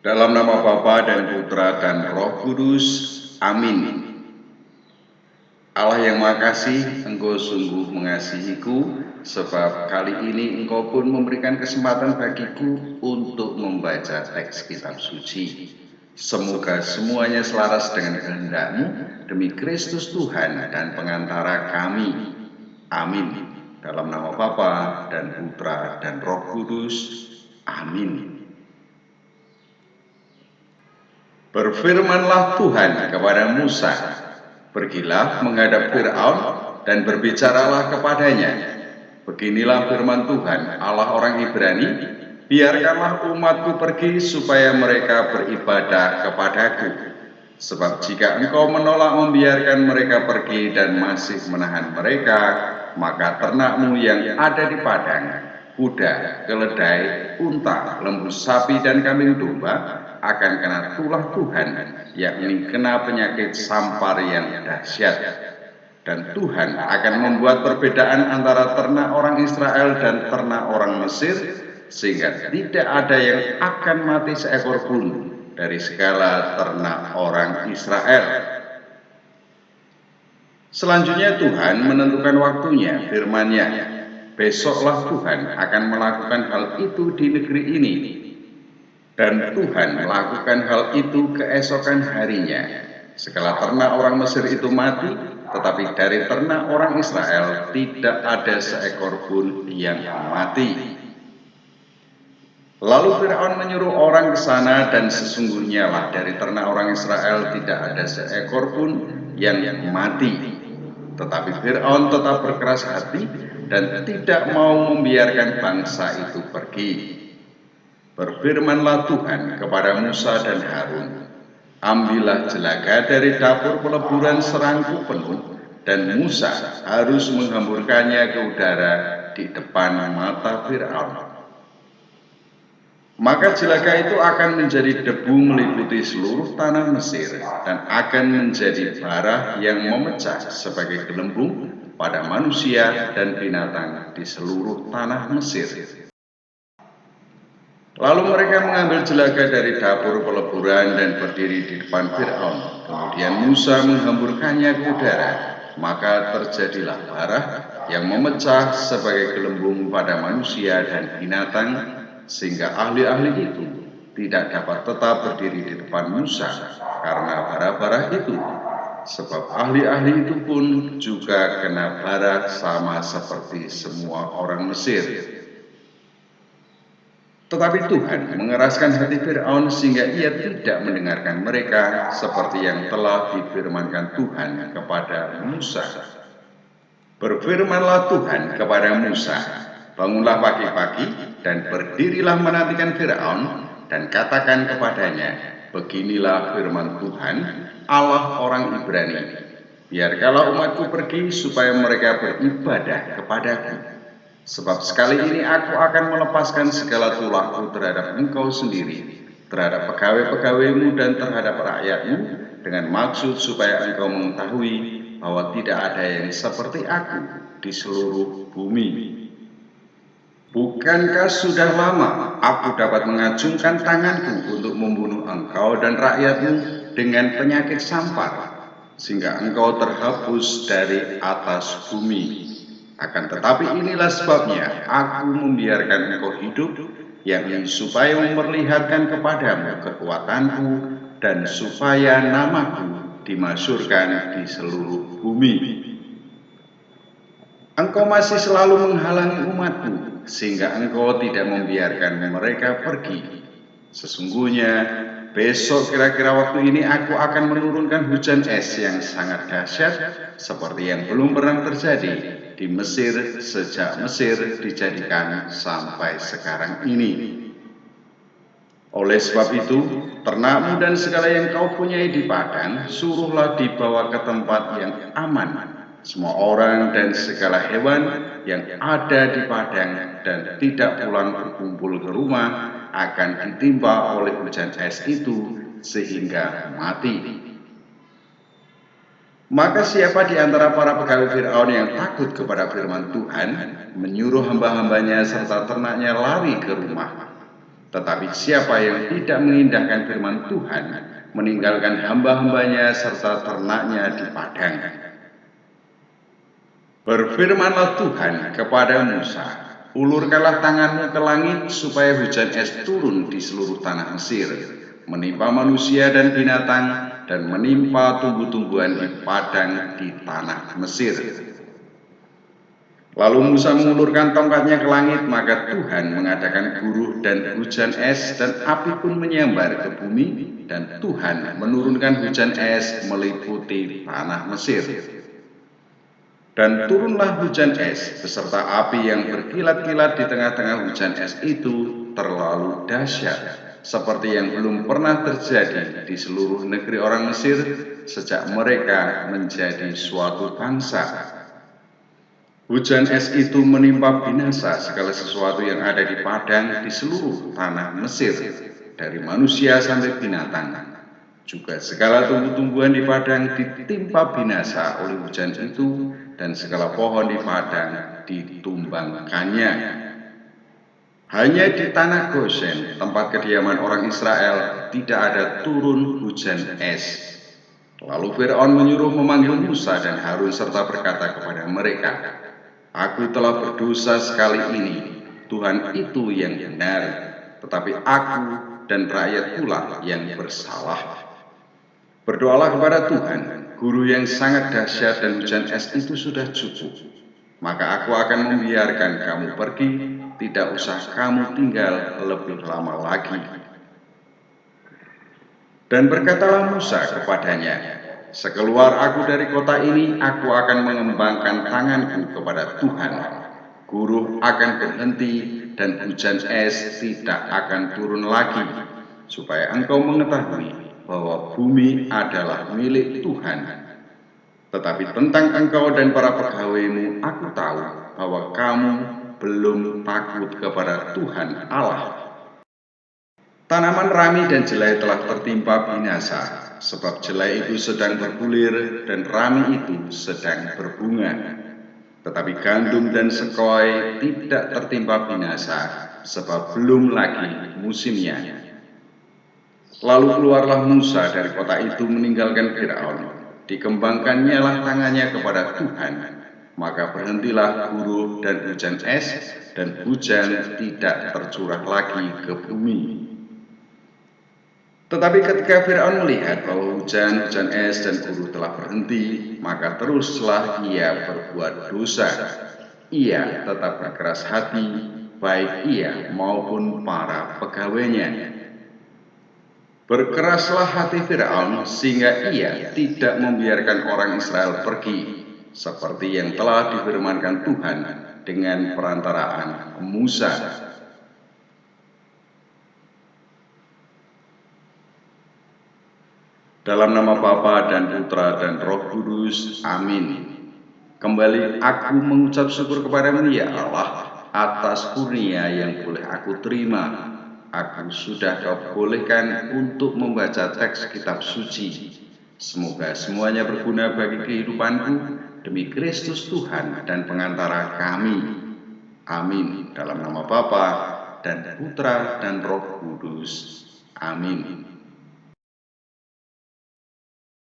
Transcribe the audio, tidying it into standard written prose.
Dalam nama Bapa dan Putra dan Roh Kudus, amin. Allah yang Maha Kasih, Engkau sungguh mengasihiku, sebab kali ini Engkau pun memberikan kesempatan bagiku untuk membaca teks kitab suci. Semoga semuanya selaras dengan kehendak-Mu, demi Kristus Tuhan dan pengantara kami. Amin. Dalam nama Bapa dan Putra dan Roh Kudus, amin. Berfirmanlah Tuhan kepada Musa, "Pergilah menghadap Fir'aun dan berbicaralah kepadanya. Beginilah firman Tuhan, Allah orang Ibrani, biarkanlah umatku pergi supaya mereka beribadah kepadaku. Sebab jika engkau menolak membiarkan mereka pergi dan masih menahan mereka, maka ternakmu yang ada di padang, kuda, keledai, unta, lembu sapi dan kambing domba akan kena tulah Tuhan, yakni kena penyakit sampar yang dahsyat. Dan Tuhan akan membuat perbedaan antara ternak orang Israel dan ternak orang Mesir, sehingga tidak ada yang akan mati seekor pun dari segala ternak orang Israel." Selanjutnya Tuhan menentukan waktunya, firman-Nya, "Besoklah Tuhan akan melakukan hal itu di negeri ini." Dan Tuhan melakukan hal itu keesokan harinya. Segala ternak orang Mesir itu mati, tetapi dari ternak orang Israel tidak ada seekor pun yang mati. Lalu Fir'aun menyuruh orang ke sana, dan sesungguhnya lah dari ternak orang Israel tidak ada seekor pun yang mati. Tetapi Fir'aun tetap berkeras hati dan tidak mau membiarkan bangsa itu pergi. Berfirmanlah Tuhan kepada Musa dan Harun, "Ambillah jelaga dari dapur peleburan serangku penuh, dan Musa harus menghamburkannya ke udara di depan mata Fir'aun. Maka jelaga itu akan menjadi debu meliputi seluruh tanah Mesir, dan akan menjadi bara yang memecah sebagai gelembung pada manusia dan binatang di seluruh tanah Mesir." Lalu mereka mengambil jelaga dari dapur peleburan dan berdiri di depan Fir'aun. Kemudian Musa menghamburkannya ke udara, maka terjadilah bara yang memecah sebagai gelembung pada manusia dan binatang, sehingga ahli-ahli itu tidak dapat tetap berdiri di depan Musa karena bara-bara itu. Sebab ahli-ahli itu pun juga kena bara sama seperti semua orang Mesir. Tetapi Tuhan mengeraskan hati Fir'aun sehingga ia tidak mendengarkan mereka, seperti yang telah difirmankan Tuhan kepada Musa. Berfirmanlah Tuhan kepada Musa, "Bangunlah pagi-pagi dan berdirilah menantikan Fir'aun, dan katakan kepadanya, beginilah firman Tuhan, Allah orang Ibrani, biarkanlah umatku pergi supaya mereka beribadah kepadaku. Sebab sekali ini aku akan melepaskan segala tulahku terhadap engkau sendiri, terhadap pegawai-pegawaimu dan terhadap rakyatmu, dengan maksud supaya engkau mengetahui bahwa tidak ada yang seperti aku di seluruh bumi. Bukankah sudah lama aku dapat mengacungkan tanganku untuk membunuh engkau dan rakyatmu dengan penyakit sampar, sehingga engkau terhapus dari atas bumi? Akan tetapi inilah sebabnya aku membiarkan engkau hidup, yakni supaya memperlihatkan kepadamu kekuatanku, dan supaya namaku dimasyhurkan di seluruh bumi. Engkau masih selalu menghalangi umatku, sehingga engkau tidak membiarkan mereka pergi. Sesungguhnya besok kira-kira waktu ini aku akan menurunkan hujan es yang sangat dahsyat, seperti yang belum pernah terjadi di Mesir sejak Mesir dijadikan sampai sekarang ini. Oleh sebab itu, ternakmu dan segala yang kau punyai di padang, suruhlah dibawa ke tempat yang aman. Semua orang dan segala hewan yang ada di padang dan tidak pulang berkumpul ke rumah akan ditimpa oleh hujan es itu sehingga mati. Maka siapa di antara para pegawai Fir'aun yang takut kepada firman Tuhan, menyuruh hamba-hambanya serta ternaknya lari ke rumah. Tetapi siapa yang tidak mengindahkan firman Tuhan, meninggalkan hamba-hambanya serta ternaknya di padang. Berfirmanlah Tuhan kepada Musa, ulurkanlah tanganmu ke langit supaya hujan es turun di seluruh tanah Mesir, menimpa manusia dan binatang, dan menimpa tumbuh-tumbuhan di padang di tanah Mesir. Lalu Musa mengulurkan tongkatnya ke langit, maka Tuhan mengadakan guruh dan hujan es, dan api pun menyambar ke bumi, dan Tuhan menurunkan hujan es meliputi tanah Mesir. Dan turunlah hujan es beserta api yang berkilat-kilat di tengah-tengah hujan es itu terlalu dahsyat, seperti yang belum pernah terjadi di seluruh negeri orang Mesir sejak mereka menjadi suatu bangsa. Hujan es itu menimpa binasa segala sesuatu yang ada di padang di seluruh tanah Mesir, dari manusia sampai binatang. Juga segala tumbuh-tumbuhan di padang ditimpa binasa oleh hujan itu, dan segala pohon di padang ditumbangkannya. Hanya di tanah Goshen, tempat kediaman orang Israel, tidak ada turun hujan es. Lalu Fir'aun menyuruh memanggil Musa dan Harun serta berkata kepada mereka, Aku telah berdosa sekali ini, Tuhan itu yang benar, tetapi aku dan rakyat pula yang bersalah. Berdoalah kepada Tuhan, guru yang sangat dahsyat dan hujan es itu sudah cukup. Maka aku akan membiarkan kamu pergi, tidak usah kamu tinggal lebih lama lagi. Dan berkatalah Musa kepadanya, Sekeluar aku dari kota ini, aku akan mengembangkan tanganku kepada Tuhan. Guruh akan berhenti dan hujan es tidak akan turun lagi, supaya engkau mengetahui bahwa bumi adalah milik Tuhan. Tetapi tentang engkau dan para pegawaimu, aku tahu bahwa kamu belum takut kepada Tuhan Allah. Tanaman rami dan jelai telah tertimpa binasa, sebab jelai itu sedang bergulir dan rami itu sedang berbunga. Tetapi gandum dan sekoi tidak tertimpa binasa, sebab belum lagi musimnya. Lalu keluarlah Musa dari kota itu meninggalkan Fir'aun. Dikembangkannya lah tangannya kepada Tuhan, maka berhentilah guruh dan hujan es, dan hujan tidak tercurah lagi ke bumi. Tetapi ketika Fir'aun melihat bahwa hujan es dan guruh telah berhenti, maka teruslah ia berbuat dosa. Ia tetap berkeras hati, baik ia maupun para pegawainya. Berkeraslah hati Fir'aun sehingga ia tidak membiarkan orang Israel pergi, seperti yang telah difirmankan Tuhan dengan perantaraan Musa. Dalam nama Bapa dan Putra dan Roh Kudus, amin. Kembali aku mengucap syukur kepadamu ya Allah, atas kurnia yang boleh aku terima. Aku sudah kau bolehkan untuk membaca teks kitab suci. Semoga semuanya berguna bagi kehidupanku, demi Kristus Tuhan dan pengantara kami. Amin. Dalam nama Bapa dan Putra dan Roh Kudus. Amin.